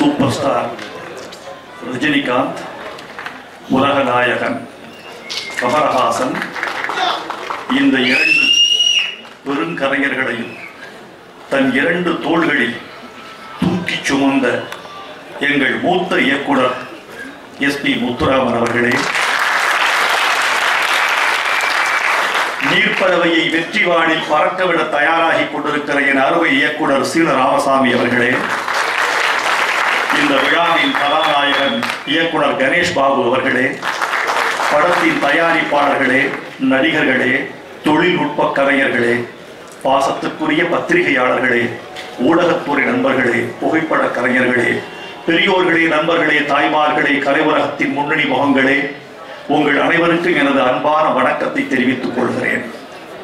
Super star Rajinikanth, உலக நாயகன் கமலஹாசன், இந்த இரண்டு பெருங்கலைஞர்களையும் தன் இரண்டு தோள்களில் தூக்கி சுமந்த எங்கள் மூத்த இயக்குனர் எஸ்பி முத்துராமன் அவர்களே, நீர்ப்பறவையை வெற்றி வானில் பறக்கவிட தயாராகி கொண்டிருக்கிற என் அறுவை இயக்குனர் சீன ராமசாமி அவர்களே, இந்த விழாவின் கதாநாயகன் இயக்குனர் கணேஷ் பாபு அவர்களே, படத்தின் தயாரிப்பாளர்களே, நடிகர்களே, தொழில்நுட்ப கலைஞர்களே, பாசத்துக்குரிய பத்திரிகையாளர்களே, ஊடகத்துறை நண்பர்களே, புகைப்பட கலைஞர்களே, பெரியோர்களே, நண்பர்களே, தாய்மார்களே, கலைவுலகத்தின் முன்னணி முகங்களே, உங்கள் அனைவருக்கும் எனது அன்பான வணக்கத்தை தெரிவித்துக் கொள்கிறேன்.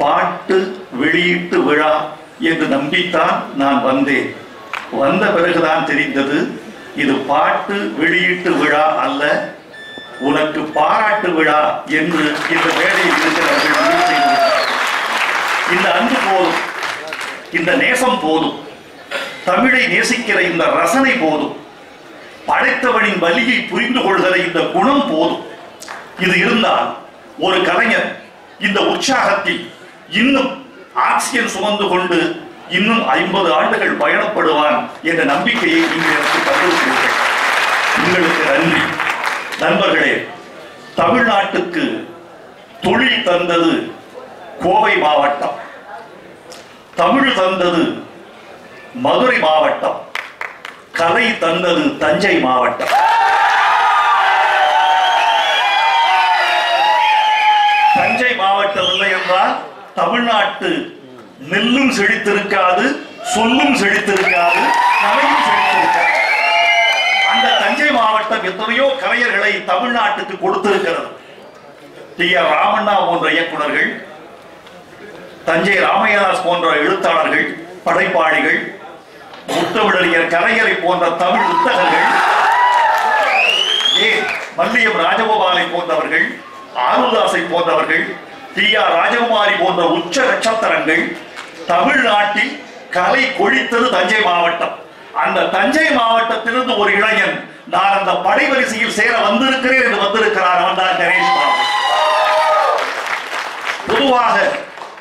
பாட்டு வெளியீட்டு விழா என்று நம்பித்தான் நான் வந்தேன். வந்த பிறகுதான் தெரிந்தது இது பாட்டு வெளியீட்டு விழா அல்ல, உனக்கு பாராட்டு விழா என்று இந்த மேடையில் இருக்கிறவர்கள் முடிவு செய்திருக்கிறார்கள். இந்த அன்பு போதும், இந்த நேசம் போதும், தமிழை நேசிக்கிற இந்த ரசனை போதும், படைத்தவனின் வலியை புரிந்து கொள்கிற இந்த குணம் போதும். இது இருந்தால் ஒரு கலைஞர் இந்த உற்சாகத்தில் இன்னும் ஆக்சிஜன் சுமந்து கொண்டு இன்னும் 50 ஆண்டுகள் பயணப்படுவான் என்ற நம்பிக்கையை நீங்கள் எனக்கு தந்திருக்கிறீர்கள். உங்களுக்கு நன்றி. நண்பர்களே, தமிழ்நாட்டுக்கு தொழில் தந்தது கோவை மாவட்டம், தமிழ் தந்தது மதுரை மாவட்டம், கலை தந்தது தஞ்சை மாவட்டம். தஞ்சை மாவட்டம் இல்லை என்றால் தமிழ்நாட்டு நெல்லும் செழித்திருக்காது, சொல்லும் செழித்திருக்காது, கலையும் செழித்திருக்காது. அந்த தஞ்சை மாவட்டம் எத்தனையோ கலைஞர்களை தமிழ்நாட்டுக்கு கொடுத்திருக்கிறது. டி ஆர் ராமண்ணா போன்ற இயக்குனர்கள், தஞ்சை ராமையாதாஸ் போன்ற எழுத்தாளர்கள், படைப்பாளிகள், முத்தமிழறிஞர் கலைஞரை போன்ற தமிழ் புத்தகங்கள், மல்லியம் ராஜகோபாலை போன்றவர்கள், ஆருதாசை போன்றவர்கள், டி ஆர் ராஜகுமாரி போன்ற உச்ச நட்சத்திரங்கள் தமிழ்நாட்டில் கலை கொழித்தது தஞ்சை மாவட்டம். அந்த தஞ்சை மாவட்டத்திலிருந்து ஒரு இளைஞன் நான் அந்த படைவரிசையில் சேர வந்திருக்கிறேன் என்று வந்திருக்கிறார். அவன் தான் கணேஷ் பாபு. பொதுவாக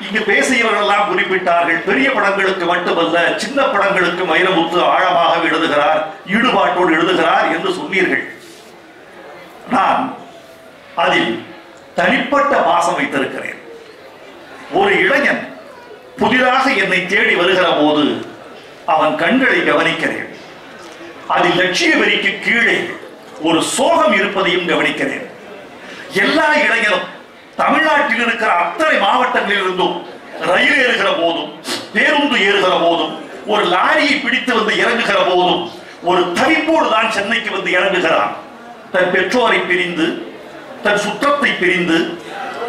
இங்கு பேசியவர்கள் எல்லாம் குறிப்பிட்டார்கள், பெரிய படங்களுக்கு மட்டுமல்ல சின்ன படங்களுக்கு வைரமுத்து ஆழமாக எழுதுகிறார், ஈடுபாட்டோடு எழுதுகிறார் என்று சொன்னீர்கள். நான் அதில் தனிப்பட்ட பாசம் வைத்திருக்கிறேன். ஒரு இளைஞன் புதிதாக என்னை தேடி வருகிற போது அவன் கண்களை கவனிக்கிறேன். அதில் லட்சிய வரிக்கு கீழே ஒரு சோகம் இருப்பதையும் கவனிக்கிறேன். எல்லா இளைஞரும் தமிழ்நாட்டில் இருக்கிற அத்தனை மாவட்டங்களில் இருந்தும் ரயில் ஏறுகிற போதும், பேருந்து ஏறுகிற போதும், ஒரு லாரியை பிடித்து வந்து இறங்குகிற போதும் ஒரு தவிப்போடு தான் சென்னைக்கு வந்து இறங்குகிறான். தன் பெற்றோரை பிரிந்து, தன் சுற்றத்தை பிரிந்து,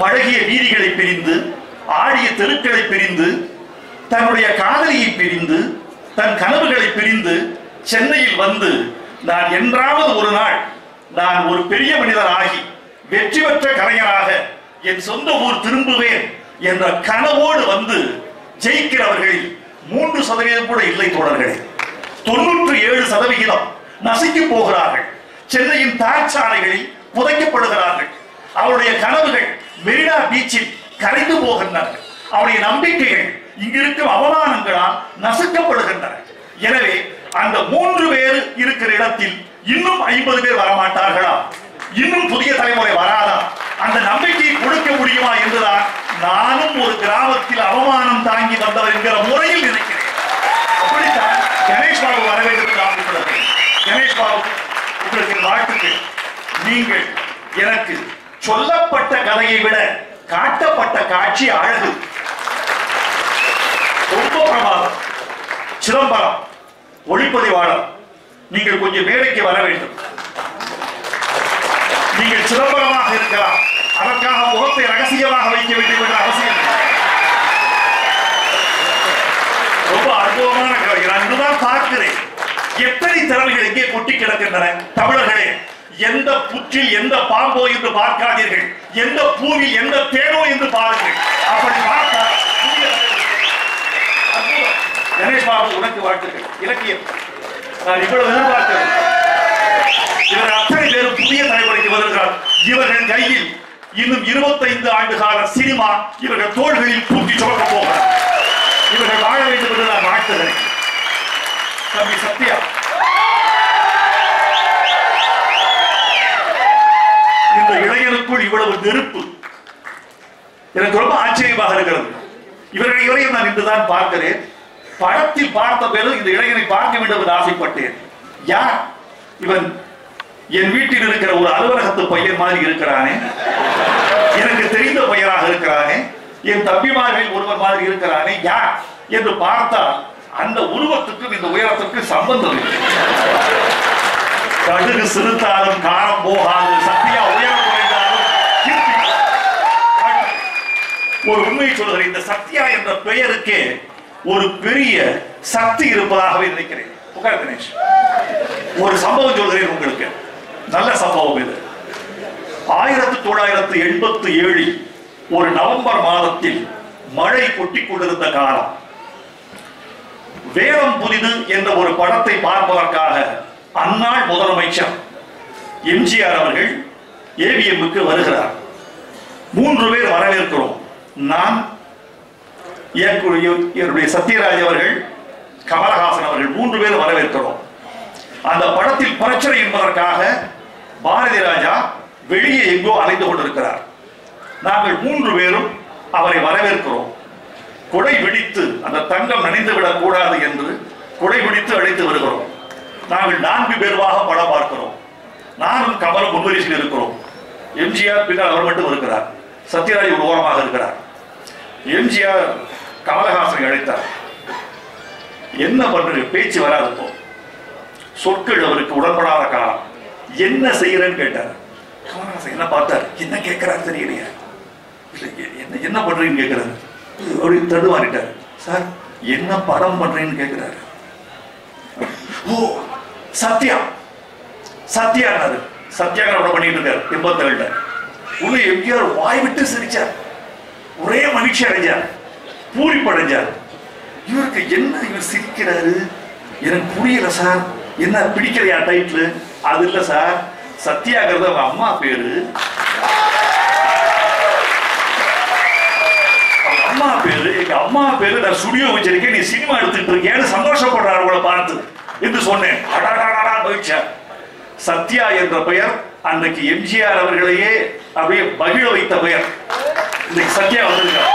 பழகிய வீதிகளை பிரிந்து, ஆடிய தெருக்களை பிரிந்து, தன்னுடைய காதலியை பிரிந்து, தன் கனவுகளை பிரிந்து சென்னையில் வந்து நான் என்றாவது ஒரு நாள் நான் ஒரு பெரிய மனிதர் ஆகி வெற்றி பெற்ற கலைஞராக என் சொந்த ஊர் திரும்புவேன் என்ற கனவோடு வந்து ஜெயிக்கிறவர்களில் 3% கூட இல்லை தோழர்களே. 97% நசுக்கி போகிறார்கள். சென்னையின் தாய்ச்சாலைகளில் புதைக்கப்படுகிறார்கள். அவருடைய கனவுகள் மெரினா பீச்சில் கரைந்து போகின்றன. அவருடைய நம்பிக்கைகள் இங்கிருக்கும் அவமானங்களால் நசுக்கப்படுகின்றன. எனவே அந்த 3 பேர் இருக்கிற இடத்தில் இன்னும் 50 பேர் வரமாட்டார்களா? இன்னும் புதிய தலைமுறை வராதா? அந்த நம்பிக்கையை கொடுக்க முடியுமா என்றுதான் நானும் ஒரு கிராமத்தில் அவமானம் தாங்கி வந்தவர் என்கிற முறையில் நினைக்கிறேன். அப்படித்தான் கணேஷ் பாபு வர வேண்டும் என்று ஆசைப்படுகிறேன். கணேஷ் பாபு, உங்களுக்கு வாழ்த்துக்கள். நீங்கள் எனக்கு சொல்லப்பட்ட கதையை விட காட்டப்பட்ட காட்சி அழகு, ரொம்ப பிரமாதம். சிதம்பரம் ஒளிப்பதிவாளர், நீங்கள் கொஞ்சம் மேடைக்கு வர வேண்டும். நீங்கள் சிதம்பரமாக இருக்கலாம், அதற்காக முகத்தை ரகசியமாக வைக்க வேண்டும் என்ற அவசியம். ரொம்ப அற்புதமான கதை. நான் இதுதான் பார்க்கிறேன். எத்தனை திறமைகள் எங்கே கொட்டி கிடக்கின்றன. தமிழர்களே, எந்த புற்றில் எந்த பாம்போ என்று பார்க்காதீர்கள், எந்த பூவில் எந்த தேனோ என்று பாருங்கள். அப்படி பார்த்தால் கணேஷ் பாபு, உனக்கு வாழ்த்துக்கள். இலக்கியம் நான் இவ்வளவு எதிர்பார்க்கிறேன். இவர்கள் அத்தனை பேரும் புதிய தலைமுறைக்கு வருகிறார். இவர்கள் கையில் இன்னும் 25 ஆண்டு கால சினிமா இவர்கள் தோள்களில் தூக்கி சுமக்க போகிறார். இவர்கள் வாழ வேண்டும் என்று நான் வாழ்த்துகிறேன். தம்பி சத்யா, இந்த இளைஞருக்குள் இவ்வளவு நெருப்பு எனக்கு ரொம்ப ஆச்சரியமாக இருக்கிறது. இவரையும் நான் இன்றுதான் பார்க்கிறேன். படத்தில் பார்த்த பிறகு இந்த இளைஞனை பார்க்க வேண்டும் என்று ஆசைப்பட்டேன். யார் இவன்? என் வீட்டில் இருக்கிற ஒரு அலுவலகத்து பையன் மாதிரி இருக்கிறானே, எனக்கு தெரிந்த பையனாக இருக்கிறானே, என் தம்பிமார்கள் ஒருவர் மாதிரி இருக்கிறானே, யார் என்று பார்த்தால் அந்த உருவத்துக்கும் இந்த உயரத்துக்கும் சம்பந்தம் இல்லை. கடுகு சிறுத்தாலும் காரம் போகாது, சத்யா உயரம் குறைந்தாலும் ஒரு உண்மையை சொல்கிறேன். இந்த சத்யா என்ற பெயருக்கே ஒரு பெரிய சக்தி இருப்பதாகவே நினைக்கிறேன். புகார் கணேஷ், ஒரு சம்பவம் சொல்கிறேன் உங்களுக்கு. நல்ல சம்பவம் இது. 1987 ஒரு நவம்பர் மாதத்தில் மழை கொட்டிக் கொண்டிருந்த காலம். வேதம் புரிது என்ற ஒரு படத்தை பார்ப்பதற்காக அந்நாள் முதலமைச்சர் எம்ஜிஆர் அவர்கள் ஏவிஎம்முக்கு வருகிறார். 3 பேர் வரவேற்கிறோம். நான், என்னுடைய சத்யராஜ் அவர்கள், கமலஹாசன் அவர்கள் 3 பேர் வரவேற்கிறோம். அந்த படத்தில் பிரச்சனை என்பதற்காக பாரதி ராஜா வெளியே எங்கோ அலைந்து கொண்டிருக்கிறார். நாங்கள் 3 பேரும் அவரை வரவேற்கிறோம். கொடை பிடித்து அந்த தங்கம் நனைந்து விடக் கூடாது என்று கொடை பிடித்து அழைத்து வருகிறோம். நாங்கள் 4 பேருமாக படம் பார்க்கிறோம். நானும் கமலும் முன்வரிசையில் இருக்கிறோம். எம்ஜிஆர் பின்னால் அவர் மட்டும் இருக்கிறார். சத்யராஜ் ஒரு ஓரமாக இருக்கிறார். எம்ஜிஆர் கமலஹாசனை அழைத்தார். என்ன பண்றது, பேச்சு வராது. சொற்கள் அவருக்கு உடன்படாத காலம். என்ன செய்யறேன்னு கேட்டார். கமலஹாசன் என்ன பார்த்தார், என்ன கேட்கிறாரு தெரியலையா, என்ன பண்றீங்கன்னு கேட்கிறாரு. அப்படி தடுமாறிட்டார். சார் என்ன படம் பண்றீங்கன்னு கேட்கிறாரு. ஓ சத்யா, சத்யானாரு. சத்யாகிரக படம் பண்ணிட்டு இருக்காரு 87. உள்ள எம்ஜிஆர் வாய் விட்டு சிரிச்சார். ஒரே மகிழ்ச்சி அடைஞ்சார், பூரிப்படைஞ்சார். இவருக்கு என்ன இவர் சிரிக்கிறாரு, எனக்கு புரியல சார், என்ன பிடிக்கலையா டைட்டில்? அது இல்ல சார், சத்யாகிரத அவங்க அம்மா பேரு, அம்மா பேரு, எங்க அம்மா பேரு, நான் ஸ்டுடியோ வச்சிருக்கேன், நீ சினிமா எடுத்துட்டு இருக்கேன்னு சந்தோஷப்படுறாரு உங்களை பார்த்து என்று சொன்னேன். மகிழ்ச்சியா. சத்யா என்ற பெயர் அன்னைக்கு எம்ஜிஆர் அவர்களையே அப்படியே மகிழ வைத்த பெயர். இன்னைக்கு சத்யா வந்திருக்கார்.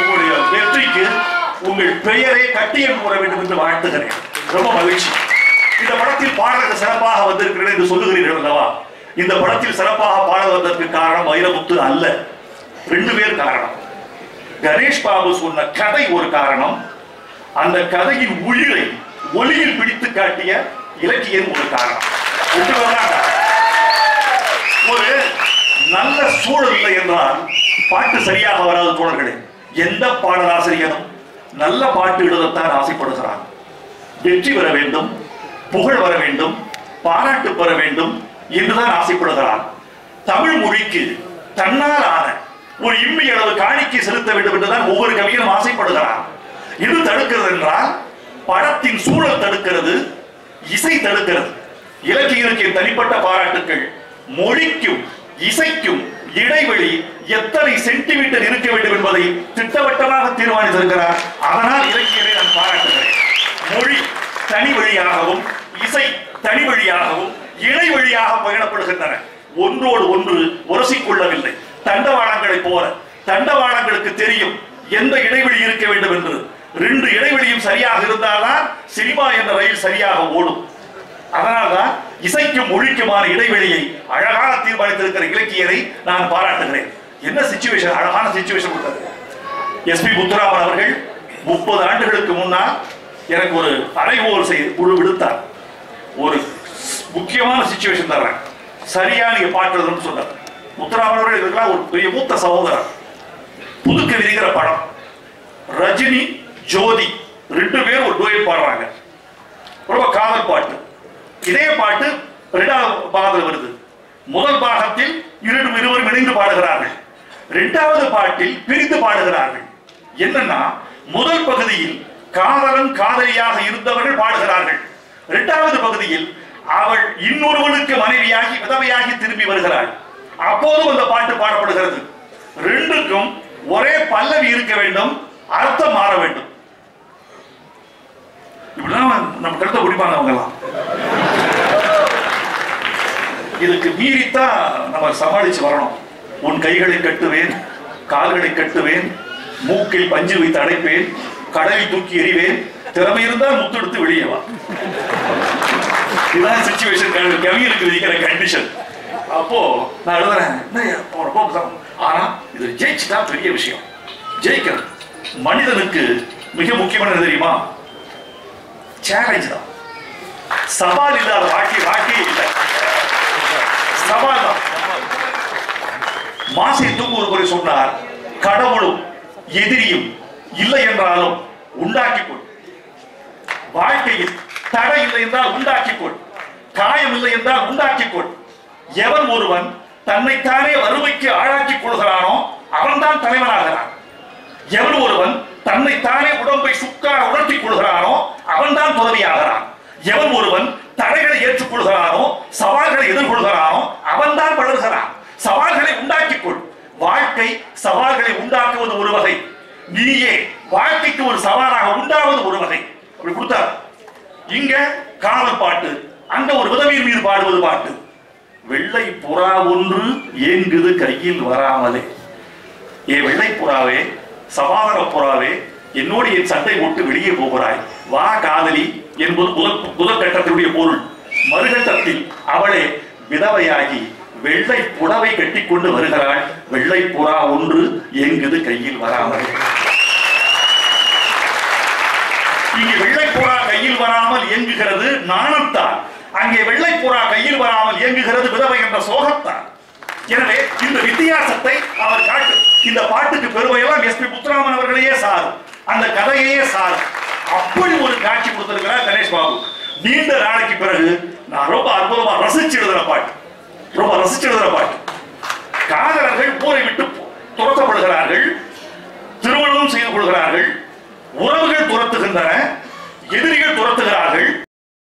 உங்களுடைய வெற்றிக்கு உங்கள் பெயரை கட்டியம் கூற வேண்டும் என்று வாழ்த்துகிறேன். ரொம்ப மகிழ்ச்சி. இந்த படத்தில் பாடல்கள் சிறப்பாக வந்திருக்கிறேன் என்று சொல்லுகிறீர்கள் அல்லவா? இந்த படத்தில் சிறப்பாக பாட வந்ததற்கு காரணம் வைரமுத்து அல்ல, 2 பேர் காரணம். கணேஷ் பாபு சொன்ன கதை ஒரு காரணம், அந்த கதையின் உயிரை ஒளியில் பிடித்து காட்டிய இலக்கியம் ஒரு காரணம். ஒரு நல்ல சூழல் இல்லை என்றால் பாட்டு சரியாக வராது தோழர்களே. எந்த பாடலாசிரியரும் நல்ல பாட்டு எழுதத்தான் ஆசைப்படுகிறான். வெற்றி பெற வேண்டும், புகழ் வர வேண்டும், பாராட்டு பெற வேண்டும் என்றுதான் ஆசைப்படுகிறான். தமிழ் மொழிக்கு தன்னால் ஆன ஒரு இம்மி அளவு காணிக்கை செலுத்த வேண்டும் என்றுதான் ஒவ்வொரு கவிஞரும் ஆசைப்படுகிறான். இது தடுக்கிறது என்றால் படத்தின் சூழல் தடுக்கிறது, இசை தடுக்கிறது. இலக்கியருக்கு தனிப்பட்ட பாராட்டுக்கள். மொழிக்கும் இசைக்கும் இடைவெளி எத்தனை சென்டிமீட்டர் இருக்க வேண்டும் என்பதை திட்டவட்டமாக தீர்மானித்திருக்கிறார். அதனால் இலக்கியரை நான் பாராட்டுகிறேன். மொழி தனி வழியாகவும் இசை தனி வழியாகவும் இடைவெளியாக பயணப்படுகின்றன. ஒன்றோடு ஒன்று உரசிக்கொள்ளவில்லை. தண்டவாளங்களை போல தண்டவாளங்களுக்கு தெரியும் எந்த இடைவெளி இருக்க வேண்டும் என்று. 2 இடைவெளியும் சரியாக இருந்தால்தான் சினிமா என்ற ரயில் சரியாக ஓடும். அதனால்தான் இசைக்கும் மொழிக்குமான இடைவெளியை அழகாக தீர்மானித்திருக்கிற இலக்கியரை நான் பாராட்டுகிறேன். என்ன சிச்சுவேஷன், அழகான சிச்சுவேஷன் கொடுத்தது. எஸ்பி முத்துராமன் அவர்கள் 30 ஆண்டுகளுக்கு முன்னால் எனக்கு ஒரு அறைகோல் குழு விடுத்தார். ஒரு முக்கியமான சிச்சுவேஷன் தர்றேன், சரியா நீங்க பாட்டுறதுன்னு சொன்னார். முத்துராமன் அவர்கள் இதெல்லாம் ஒரு பெரிய மூத்த சகோதரர். புதுக்கவிதைங்கிற படம், ரஜினி ஜோதி 2 பேர் ஒரு டூயட் பாடுறாங்க. ரொம்ப காதல் பாட்டு. இதே பாட்டு 2வது பாகத்தில் வருது. முதல் பாகத்தில் இருவரும் இணைந்து பாடுகிறார்கள். 2வது பாட்டில் பிரிந்து பாடுகிறார்கள். என்னன்னா, முதல் பகுதியில் காதலன் காதலியாக இருந்தவர்கள் பாடுகிறார்கள். இரண்டாவது பகுதியில் அவள் இன்னொருவனுக்கு மனைவியாகி விதவையாகி திரும்பி வருகிறாள். அப்போதும் அந்த பாட்டு பாடப்படுகிறது. ரெண்டுக்கும் ஒரே பல்லவி இருக்க வேண்டும், அர்த்தம் மாற வேண்டும். இப்படிதான் நம்ம கருத்தை குடிப்பாங்க அவங்கெல்லாம். இதுக்கு மீறித்தான் நம்ம சமாளிச்சு வரணும். உன் கைகளை கட்டுவேன், கால்களை கட்டுவேன், மூக்கில் பஞ்சு வைத்து அடைப்பேன், கடலில் தூக்கி எறிவேன், திறமை இருந்தால் முத்தெடுத்து வெளியே வா. இதுதான் சிச்சுவேஷன் கவிஞருக்கு விதிக்கிற கண்டிஷன். அப்போ நான் எழுதுறேன், ஆனா இது ஜெயிச்சுட்டா பெரிய விஷயம். ஜெயிக்கிறது மனிதனுக்கு மிக முக்கியமானது தெரியுமா? சேலஞ்ச் தான். சவால் இல்லாத வாழ்க்கையே இல்லை. சவால் தான். மாசை தூக்கு ஒரு முறை சொன்னார், கடவுளும் எதிரியும் இல்லை என்றாலும் உண்டாக்கிக்கொள். வாழ்க்கையில் தடை இல்லை என்றால் உண்டாக்கிக்கொள், காயம் இல்லை என்றால் உண்டாக்கிக்கொள். எவன் ஒருவன் தன்னைத்தானே வறுமைக்கு ஆளாக்கிக் கொள்கிறானோ அவன்தான் தலைவனாகிறான். எவன் ஒருவன் தன்னைத்தானே உடம்பை சுக்கார உணர்த்திக் கொள்கிறானோ அவன்தான் துறவியாகிறான். எவன் ஒருவன் தடைகளை ஏற்றுக்கொள்கிறானோ சவால்களை எதிர்கொள்கிறானோ அவன்தான் வளர்கிறான். சவால்களை உண்டாக்கிக்கொள். வாழ்க்கை சவால்களை உண்டாக்குவது ஒரு வகை, நீயே வாழ்க்கைக்கு ஒரு சவாலாக உண்டாவது ஒரு வகை. அப்படி கொடுத்தார். இங்க காதல் பாட்டு, அங்க ஒரு விதவியின் மீது பாடுவது பாட்டு. வெள்ளை புறா ஒன்று ஏங்குது கையில் வராமலே. ஏ வெள்ளை புறாவே, சமாதான புறாவே, என்னோடு என் சண்டை போட்டு வெளியே போகிறாய், வா காதலி என்பது முதல் கட்டத்தினுடைய பொருள். மறுகட்டத்தில் அவளே விதவையாகி வெள்ளை புடவை கட்டிக்கொண்டு வருகிறாள். வெள்ளை புறா ஒன்று ஏங்குது கையில் வராமல். இங்கே வெள்ளை புறா கையில் வராமல் இயங்குகிறது நாணத்தால், அங்கே வெள்ளை புறா கையில் வராமல் இயங்குகிறது விதவை என்ற சோகத்தால். எனவே இந்த வித்தியாசத்தை அவர் காட்டு. இந்த பாட்டுக்கு பெருமையெல்லாம் எஸ்.பி. முத்துராமன் அவர்களையே சாரும், அந்த கதையே சாரும். அப்படி ஒரு காட்சி கொடுத்திருக்கிறார் கணேஷ் பாபு. நீண்ட நாளைக்கு பிறகு நான் ரொம்ப அற்புதமா ரசிச்சு எழுதுற பாட்டு, ரொம்ப ரசிச்சு எழுதுற பாட்டு. காதலர்கள் ஊரை விட்டு துரத்தப்படுகிறார்கள், திருமணம் செய்து கொள்கிறார்கள், உறவுகள் துரத்துகின்றன, எதிரிகள் துரத்துகிறார்கள்.